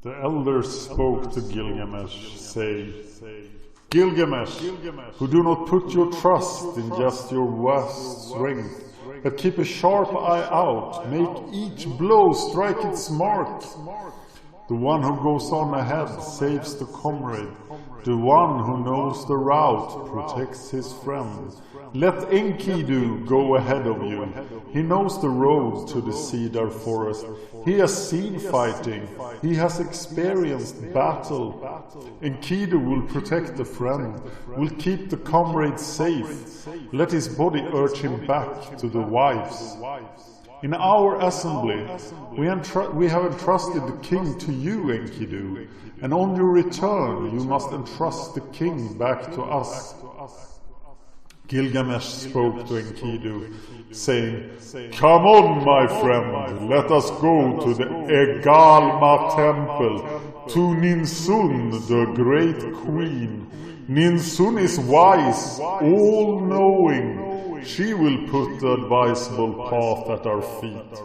The elders spoke to Gilgamesh, saying, Gilgamesh, who do not put your trust in just your vast strength, but keep a sharp eye out, make each blow strike its mark. The one who goes on ahead saves the comrade. The one who knows the route protects his friend. Let Enkidu go ahead of you. He knows the road to the cedar forest. He has seen fighting. He has experienced battle. Enkidu will protect the friend, will keep the comrade safe. Let his body urge him back to the wives. In our assembly, we have entrusted the king to you, Enkidu, and on your return you must entrust the king back to us. Gilgamesh spoke to Enkidu, saying, Come on, my friend, let us go to the Egalma temple, to Ninsun, the great queen. Ninsun is wise, all-knowing. She will put the advisable path at our feet.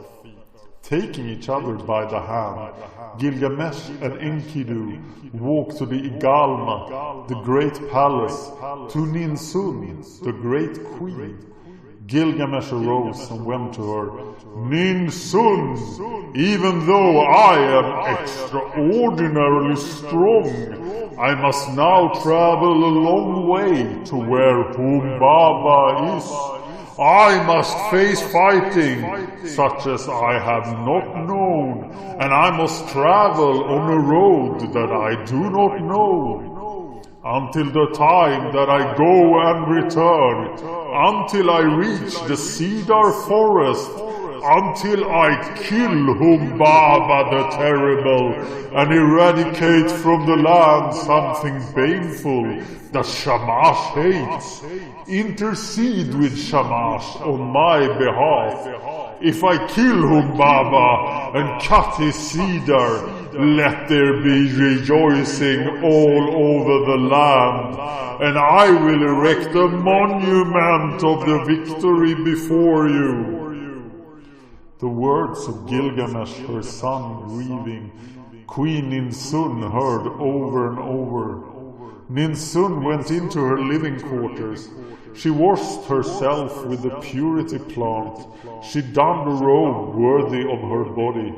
Taking each other by the hand, Gilgamesh and Enkidu walked to the Egalma, the great palace, to Ninsun, the great queen. Gilgamesh arose and went to her. Ninsun, even though I am extraordinarily strong, I must now travel a long way to where Humbaba is. I must face fighting such as I have not known, and I must travel on a road that I do not know, until the time that I go and return, until I reach the cedar forest, until I kill Humbaba the Terrible and eradicate from the land something baneful that Shamash hates. Intercede with Shamash on my behalf. If I kill Humbaba and cut his cedar, let there be rejoicing all over the land, and I will erect a monument of the victory before you. The words of Gilgamesh, her son, grieving, Queen Ninsun heard over and over. Ninsun went into her living quarters. She washed herself with the purity plant. She donned a robe worthy of her body.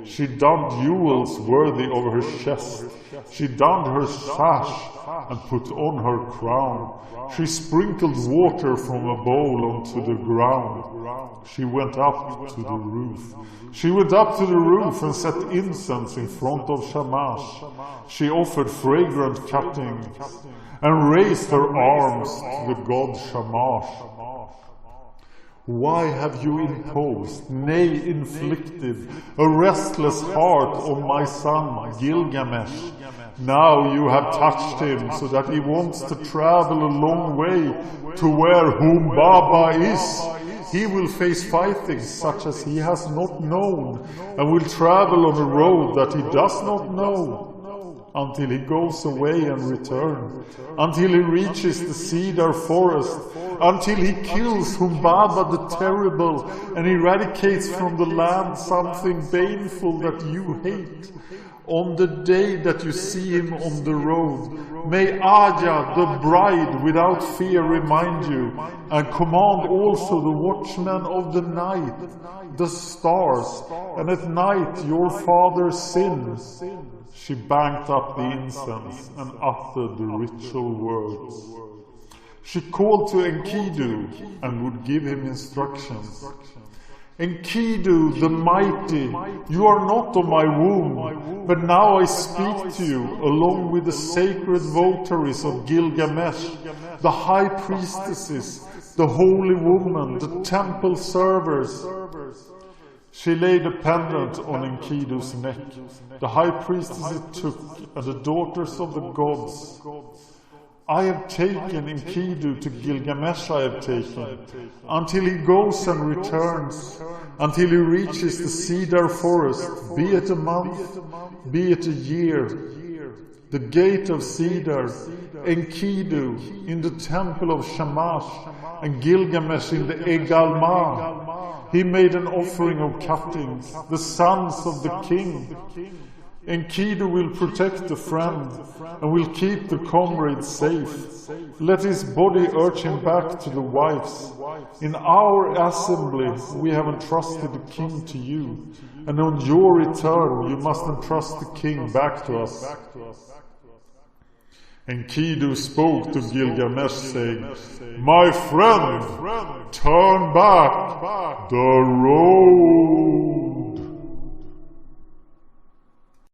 She donned jewels worthy of her chest. She donned her sash and put on her crown. She sprinkled water from a bowl onto the ground. She went up to the roof. She went up to the roof and set incense in front of Shamash. She offered fragrant cuttings and raised her arms to the god Shamash. Why have you imposed, nay inflicted, a restless heart on my son Gilgamesh? Now you have touched him so that he wants to travel a long way to where Humbaba is. He will face fighting such as he has not known, and will travel on a road that he does not know, until he goes away and returns, until he reaches the cedar forest, until he kills Humbaba the Terrible and eradicates from the land something baneful that you hate. On the day that you see him on the road, may Aya, the bride without fear, remind you, and command also the watchmen of the night, the stars, and at night your father sins. She banked up the incense and uttered the ritual words. She called to Enkidu and would give him instructions. Enkidu, the mighty, you are not of my womb, but now I speak to you along with the sacred votaries of Gilgamesh, the high priestesses, the holy woman, the temple servers. She laid a pendant on Enkidu's neck. The high priestesses took, and the daughters of the gods. I have taken Enkidu to Gilgamesh I have taken, until he goes and returns, until he reaches the cedar forest, be it a month, be it a year. The gate of cedar, Enkidu in the temple of Shamash, and Gilgamesh in the Egalma. He made an offering of cuttings, the sons of the king. Enkidu will protect the friend and will keep the comrade safe. Let his body urge him back to the wives. In our assembly we have entrusted the king to you, and on your return you must entrust the king back to us. Enkidu spoke to Gilgamesh, saying, My friend, turn back the road.